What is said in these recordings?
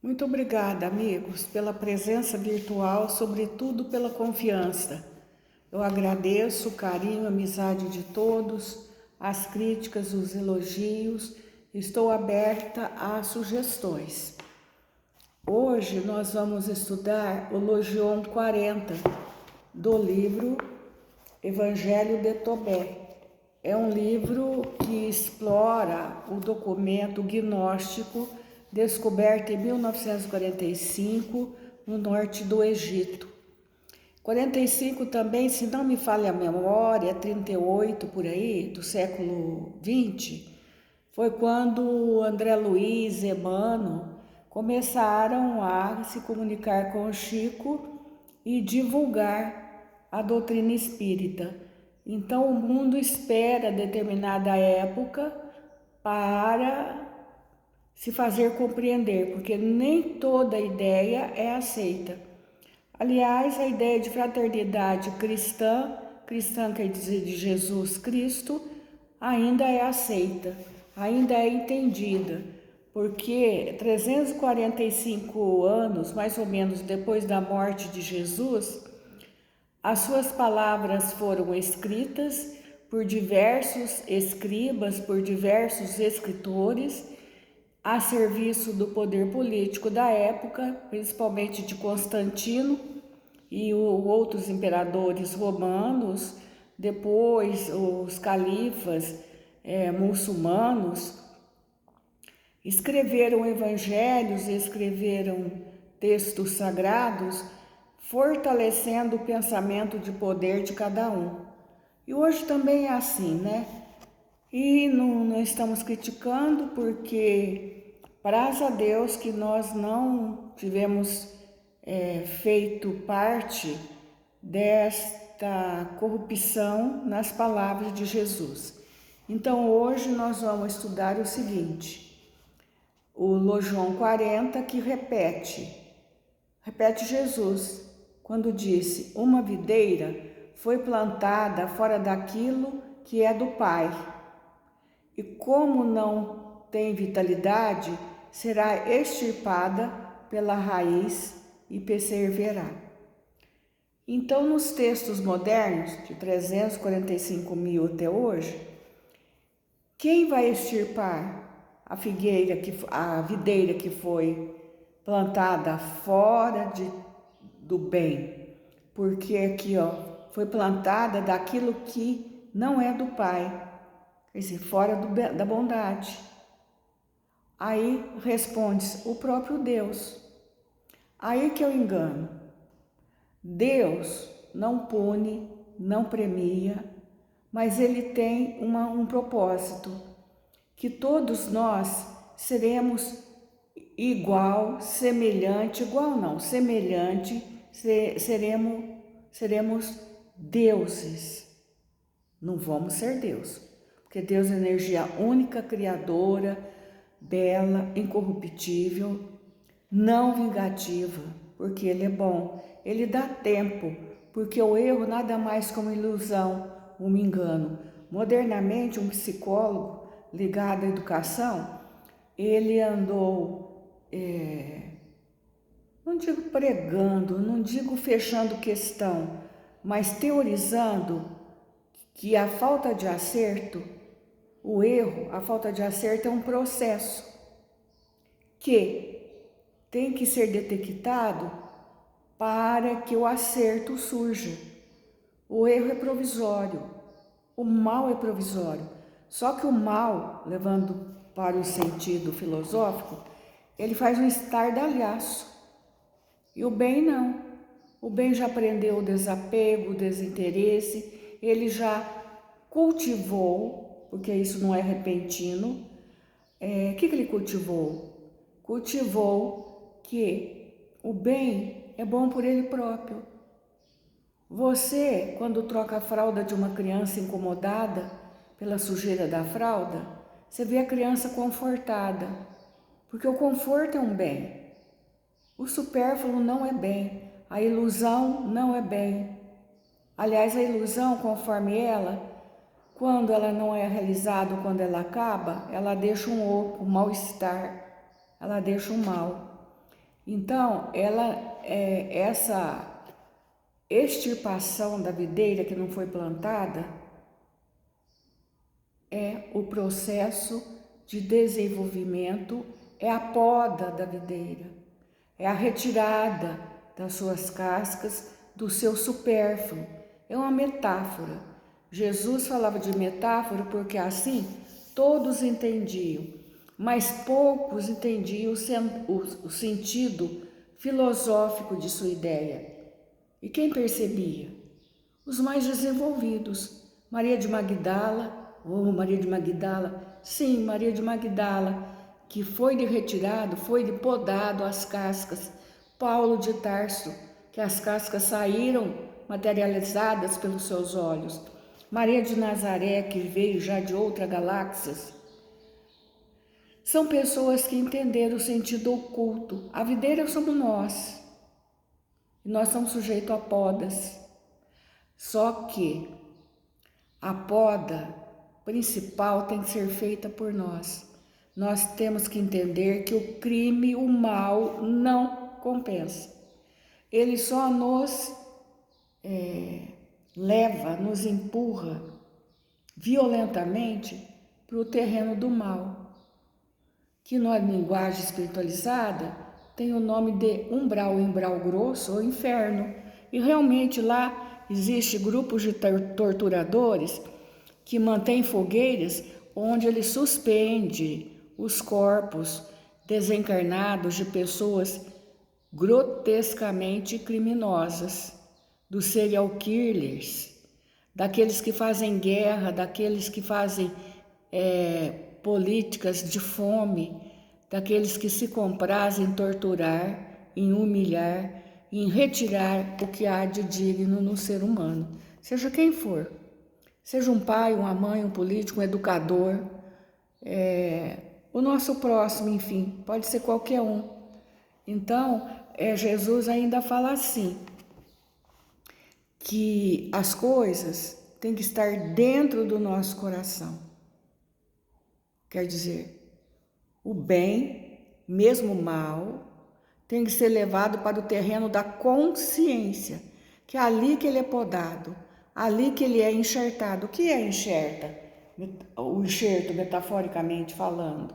Muito obrigada, amigos, pela presença virtual, sobretudo pela confiança. Eu agradeço o carinho, a amizade de todos, as críticas, os elogios. Estou aberta a sugestões. Hoje nós vamos estudar o Logion 40 do livro Evangelho de Tobé. É um livro que explora o documento gnóstico descoberto em 1945 no norte do Egito. 45 também, se não me falha a memória, 38 por aí, do século 20, foi quando André Luiz e Emmanuel começaram a se comunicar com o Chico e divulgar a doutrina espírita. Então o mundo espera determinada época para se fazer compreender, porque nem toda ideia é aceita. Aliás, a ideia de fraternidade cristã, cristã quer dizer de Jesus Cristo, ainda é aceita, ainda é entendida, porque 345 anos, mais ou menos, depois da morte de Jesus, as suas palavras foram escritas por diversos escribas, por diversos escritores, a serviço do poder político da época, principalmente de Constantino e outros imperadores romanos, depois os califas muçulmanos, escreveram evangelhos, escreveram textos sagrados, fortalecendo o pensamento de poder de cada um. E hoje também é assim, né? E não estamos criticando porque, graças a Deus, que nós não tivemos feito parte desta corrupção nas palavras de Jesus. Então hoje nós vamos estudar o seguinte, o Logion 40, que repete Jesus quando disse: uma videira foi plantada fora daquilo que é do Pai, e como não tem vitalidade, será extirpada pela raiz e perseverará. Então, nos textos modernos, de 345.000 até hoje, quem vai extirpar a videira que foi plantada fora do bem? Porque aqui, foi plantada daquilo que não é do Pai, quer dizer, fora da bondade. Aí responde o próprio Deus. Aí que eu engano. Deus não pune, não premia, mas Ele tem um propósito, que todos nós seremos semelhante, seremos deuses. Não vamos ser Deus, porque Deus é energia única, criadora, bela, incorruptível, não vingativa, porque Ele é bom. Ele dá tempo, porque o erro nada mais como ilusão, um engano. Modernamente, um psicólogo ligado à educação, ele andou, não digo pregando, não digo fechando questão, mas teorizando que a falta de acerto, o erro, a falta de acerto é um processo que tem que ser detectado para que o acerto surja. O erro é provisório, o mal é provisório. Só que o mal, levando para o sentido filosófico, ele faz um estardalhaço. E o bem não. O bem já aprendeu o desapego, o desinteresse, ele já cultivou, porque isso não é repentino. O que ele cultivou? Cultivou que o bem é bom por ele próprio. Você, quando troca a fralda de uma criança incomodada pela sujeira da fralda, você vê a criança confortada, porque o conforto é um bem. O supérfluo não é bem, a ilusão não é bem. Aliás, a ilusão, conforme ela, quando ela não é realizada, quando ela acaba, ela deixa um mal-estar, ela deixa um mal. Então, essa extirpação da videira que não foi plantada é o processo de desenvolvimento, é a poda da videira, é a retirada das suas cascas, do seu supérfluo. É uma metáfora. Jesus falava de metáfora porque assim todos entendiam, mas poucos entendiam o sentido filosófico de sua ideia. E quem percebia? Os mais desenvolvidos. Maria de Magdala, Maria de Magdala, sim, Maria de Magdala, que foi de retirado, foi de podado as cascas. Paulo de Tarso, que as cascas saíram materializadas pelos seus olhos. Maria de Nazaré, que veio já de outras galáxias. São pessoas que entenderam o sentido oculto. A videira somos nós. E nós somos sujeitos a podas. Só que a poda principal tem que ser feita por nós. Nós temos que entender que o crime, o mal, não compensa. Ele só nos leva, nos empurra violentamente para o terreno do mal, que na linguagem espiritualizada tem o nome de umbral grosso ou inferno. E realmente lá existe grupos de torturadores que mantêm fogueiras onde ele suspende os corpos desencarnados de pessoas grotescamente criminosas, dos serial killers, daqueles que fazem guerra, daqueles que fazem políticas de fome, daqueles que se comprazem em torturar, em humilhar, em retirar o que há de digno no ser humano, seja quem for. Seja um pai, uma mãe, um político, um educador, o nosso próximo, enfim, pode ser qualquer um. Então, Jesus ainda fala assim, que as coisas têm que estar dentro do nosso coração. Quer dizer, o bem, mesmo o mal, tem que ser levado para o terreno da consciência, que é ali que ele é podado, ali que ele é enxertado. O que é enxerta? O enxerto, metaforicamente falando,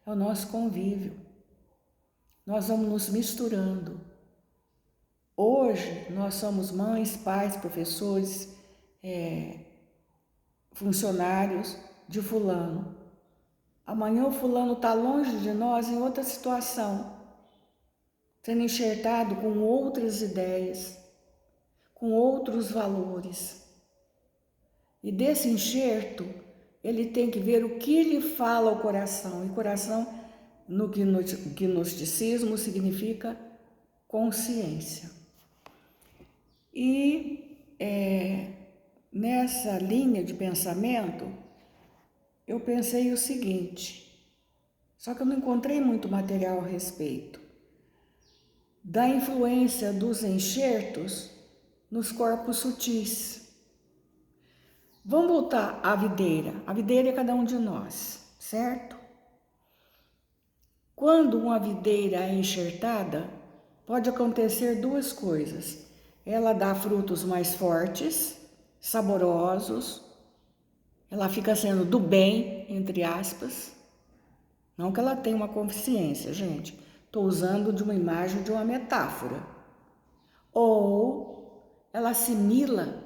é o nosso convívio. Nós vamos nos misturando. Hoje, nós somos mães, pais, professores, funcionários de fulano. Amanhã o fulano está longe de nós em outra situação, sendo enxertado com outras ideias, com outros valores. E desse enxerto, ele tem que ver o que lhe fala ao coração. E coração, no gnosticismo, significa consciência. E nessa linha de pensamento, eu pensei o seguinte, só que eu não encontrei muito material a respeito, da influência dos enxertos nos corpos sutis. Vamos voltar à videira. A videira é cada um de nós, certo? Quando uma videira é enxertada, pode acontecer duas coisas. Ela dá frutos mais fortes, saborosos, ela fica sendo do bem, entre aspas. Não que ela tenha uma consciência, gente. Estou usando de uma imagem, de uma metáfora. Ou ela assimila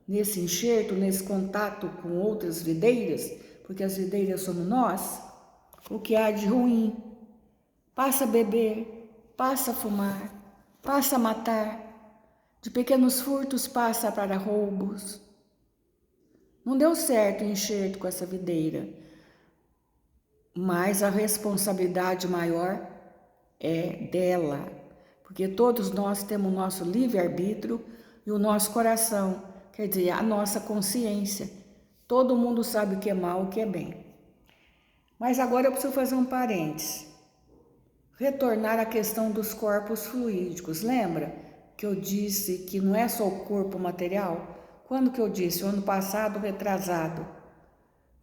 nesse enxerto, nesse contato com outras videiras, porque as videiras somos nós, o que há de ruim. Passa a beber, passa a fumar, passa a matar, de pequenos furtos passa para roubos. Não deu certo o enxerto com essa videira, mas a responsabilidade maior é dela, porque todos nós temos o nosso livre-arbítrio e o nosso coração, quer dizer, a nossa consciência. Todo mundo sabe o que é mal e o que é bem. Mas agora eu preciso fazer um parênteses. Retornar à questão dos corpos fluídicos. Lembra que eu disse que não é só o corpo material? Quando que eu disse? O ano passado, retrasado.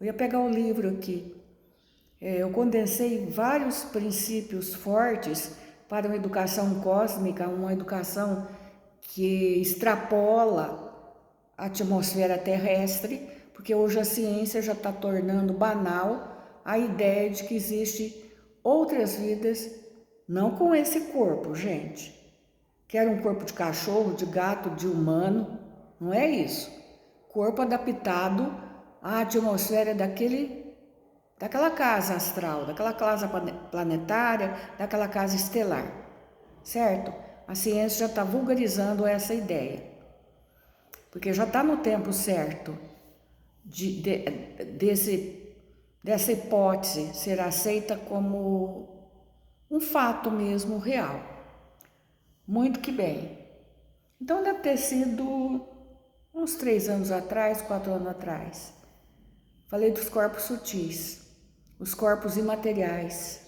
Eu ia pegar o livro aqui. Eu condensei vários princípios fortes para uma educação cósmica, uma educação que extrapola a atmosfera terrestre, porque hoje a ciência já está tornando banal a ideia de que existe outras vidas, não com esse corpo, gente. Quer um corpo de cachorro, de gato, de humano, não é isso. Corpo adaptado à atmosfera daquela casa astral, daquela casa planetária, daquela casa estelar, certo? A ciência já está vulgarizando essa ideia, porque já está no tempo certo dessa hipótese ser aceita como um fato mesmo real. Muito que bem. Então deve ter sido uns 3 anos atrás, 4 anos atrás. Falei dos corpos sutis, os corpos imateriais,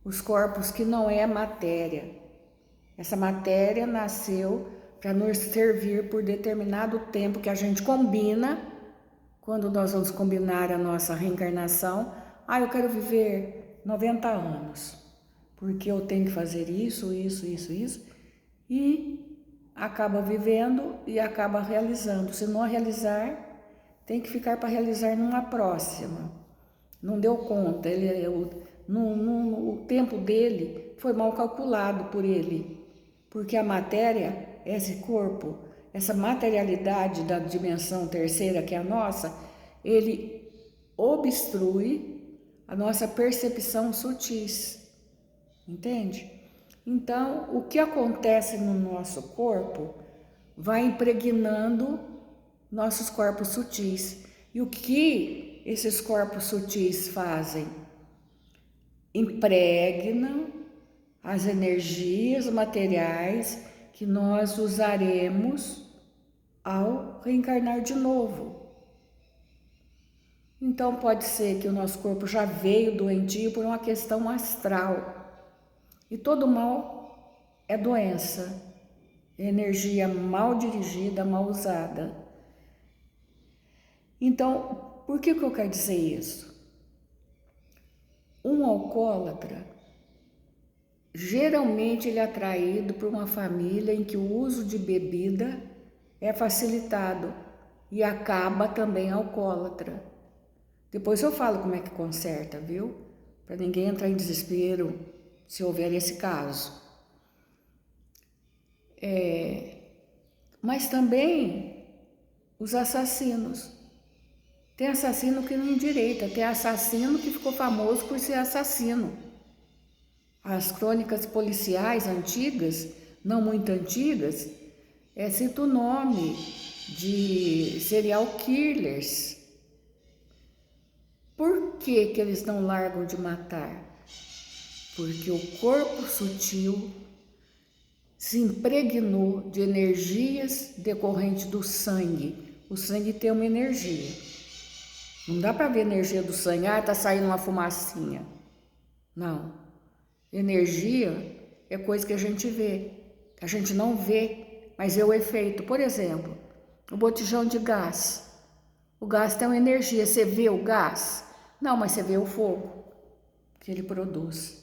os corpos que não é matéria. Essa matéria nasceu para nos servir por determinado tempo que a gente combina, quando nós vamos combinar a nossa reencarnação. Eu quero viver 90 anos, porque eu tenho que fazer isso, e acaba vivendo e acaba realizando. Se não realizar, tem que ficar para realizar numa próxima. Não deu conta, o tempo dele foi mal calculado por ele, porque a matéria, esse corpo, essa materialidade da dimensão terceira que é a nossa, ele obstrui a nossa percepção sutis, entende? Então, o que acontece no nosso corpo vai impregnando nossos corpos sutis. E o que esses corpos sutis fazem? Impregnam as energias materiais que nós usaremos ao reencarnar de novo. Então pode ser que o nosso corpo já veio doentio por uma questão astral. E todo mal é doença, é energia mal dirigida, mal usada. Então, por que eu quero dizer isso? Um alcoólatra, geralmente ele é atraído por uma família em que o uso de bebida é facilitado e acaba também alcoólatra. Depois eu falo como é que conserta, viu? Para ninguém entrar em desespero se houver esse caso. Mas também os assassinos. Tem assassino que não endireita, tem assassino que ficou famoso por ser assassino. As crônicas policiais antigas, não muito antigas, cita o nome de serial killers. Por que eles não largam de matar? Porque o corpo sutil se impregnou de energias decorrentes do sangue. O sangue tem uma energia. Não dá para ver a energia do sangue, tá saindo uma fumacinha. Não. Energia é coisa que a gente vê, que a gente não vê, mas é o efeito. Por exemplo, o botijão de gás. O gás tem uma energia, você vê o gás? Não, mas você vê o fogo que ele produz.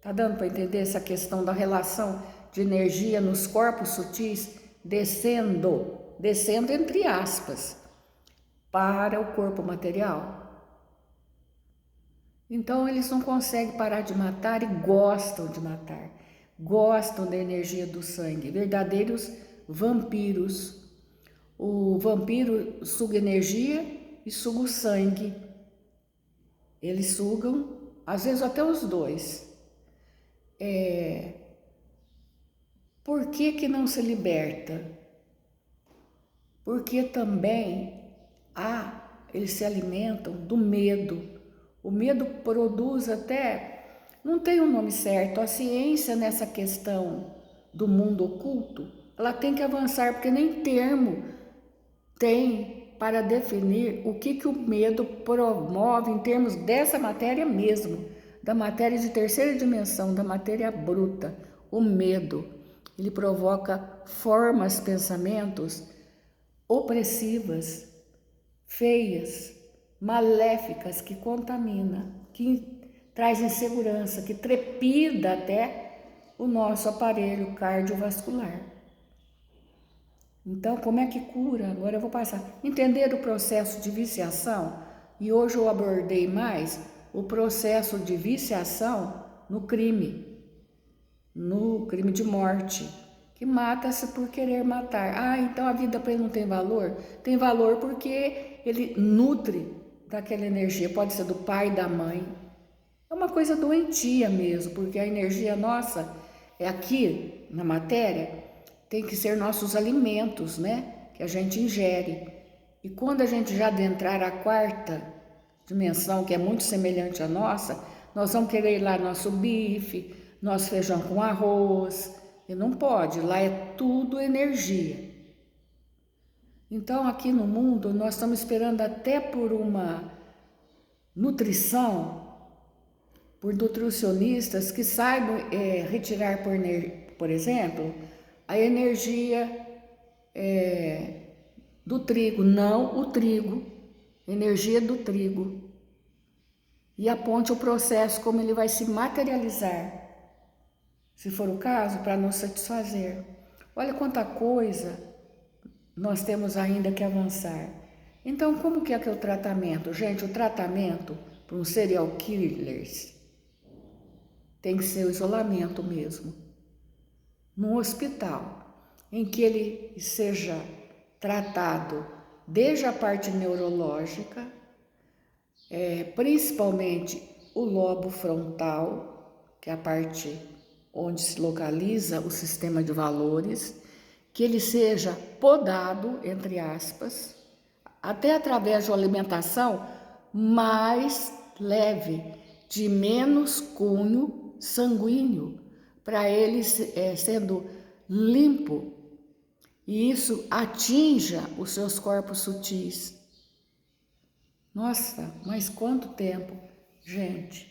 Tá dando para entender essa questão da relação de energia nos corpos sutis descendo entre aspas, para o corpo material? Então eles não conseguem parar de matar e gostam de matar, gostam da energia do sangue, verdadeiros vampiros. O vampiro suga energia e suga o sangue. Eles sugam, às vezes até os dois. Por que não se liberta? Porque também eles se alimentam do medo. O medo produz não tem um nome certo, a ciência nessa questão do mundo oculto, ela tem que avançar, porque nem termo tem para definir o que o medo promove em termos dessa matéria mesmo, da matéria de terceira dimensão, da matéria bruta. O medo, ele provoca formas, pensamentos opressivas, feias, maléficas, que contamina, que traz insegurança, que trepida até o nosso aparelho cardiovascular. Então, como é que cura? Agora eu vou passar. Entender o processo de viciação, e hoje eu abordei mais o processo de viciação no crime de morte, que mata-se por querer matar. Ah, então a vida para ele não tem valor? Tem valor porque ele nutre daquela energia, pode ser do pai e da mãe. É uma coisa doentia mesmo, porque a energia nossa é aqui na matéria, tem que ser nossos alimentos, né? Que a gente ingere. E quando a gente já adentrar a quarta dimensão, que é muito semelhante à nossa, nós vamos querer lá nosso bife, nosso feijão com arroz. E não pode, lá é tudo energia. Então, aqui no mundo, nós estamos esperando até por uma nutrição, por nutricionistas que saibam retirar, por exemplo, a energia do trigo, não o trigo, energia do trigo. E aponte o processo como ele vai se materializar, se for o caso, para nos satisfazer. Olha quanta coisa nós temos ainda que avançar. Então, como que é o tratamento? Gente, o tratamento para um serial killers tem que ser o isolamento mesmo. Num hospital, em que ele seja tratado desde a parte neurológica, principalmente o lobo frontal, que é a parte onde se localiza o sistema de valores, que ele seja podado, entre aspas, até através de uma alimentação mais leve, de menos cunho sanguíneo, para ele sendo limpo, e isso atinja os seus corpos sutis. Nossa, mas quanto tempo, gente?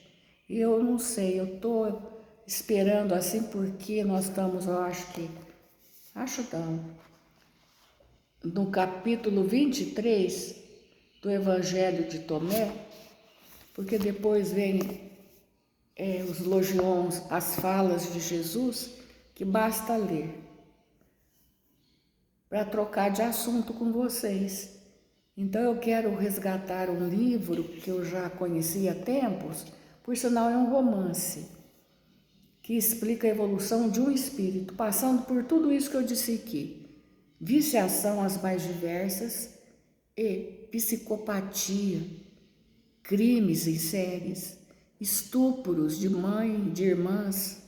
Eu não sei, eu tô esperando assim porque nós estamos, eu acho não, no capítulo 23 do Evangelho de Tomé, porque depois vem os logions, as falas de Jesus, que basta ler para trocar de assunto com vocês. Então eu quero resgatar um livro que eu já conheci há tempos, por sinal é um romance, que explica a evolução de um espírito, passando por tudo isso que eu disse aqui. Viciação as mais diversas e psicopatia, crimes em séries, estupros de mãe, de irmãs,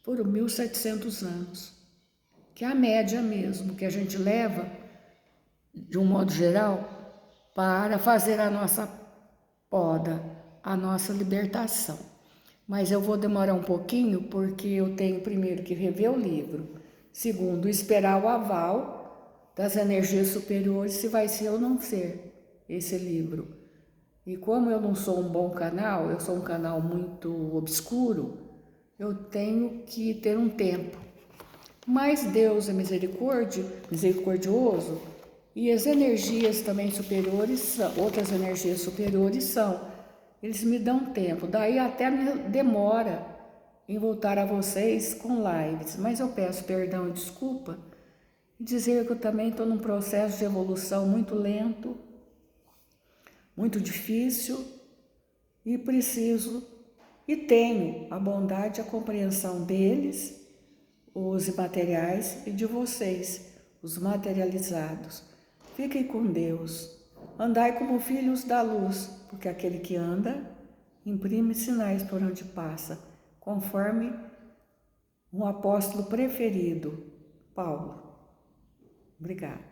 por 1700 anos, que é a média mesmo, que a gente leva, de um modo geral, para fazer a nossa poda, a nossa libertação. Mas eu vou demorar um pouquinho, porque eu tenho primeiro que rever o livro, segundo, esperar o aval das energias superiores, se vai ser ou não ser esse livro. E como eu não sou um bom canal, eu sou um canal muito obscuro, eu tenho que ter um tempo. Mas Deus é misericordioso, e as energias também superiores, outras energias superiores são. Eles me dão tempo, daí até me demora em voltar a vocês com lives. Mas eu peço perdão e desculpa, e dizer que eu também estou num processo de evolução muito lento, muito difícil, e preciso, e tenho a bondade e a compreensão deles, os imateriais, e de vocês, os materializados. Fiquem com Deus. Andai como filhos da luz, porque aquele que anda imprime sinais por onde passa, conforme um apóstolo preferido, Paulo. Obrigada.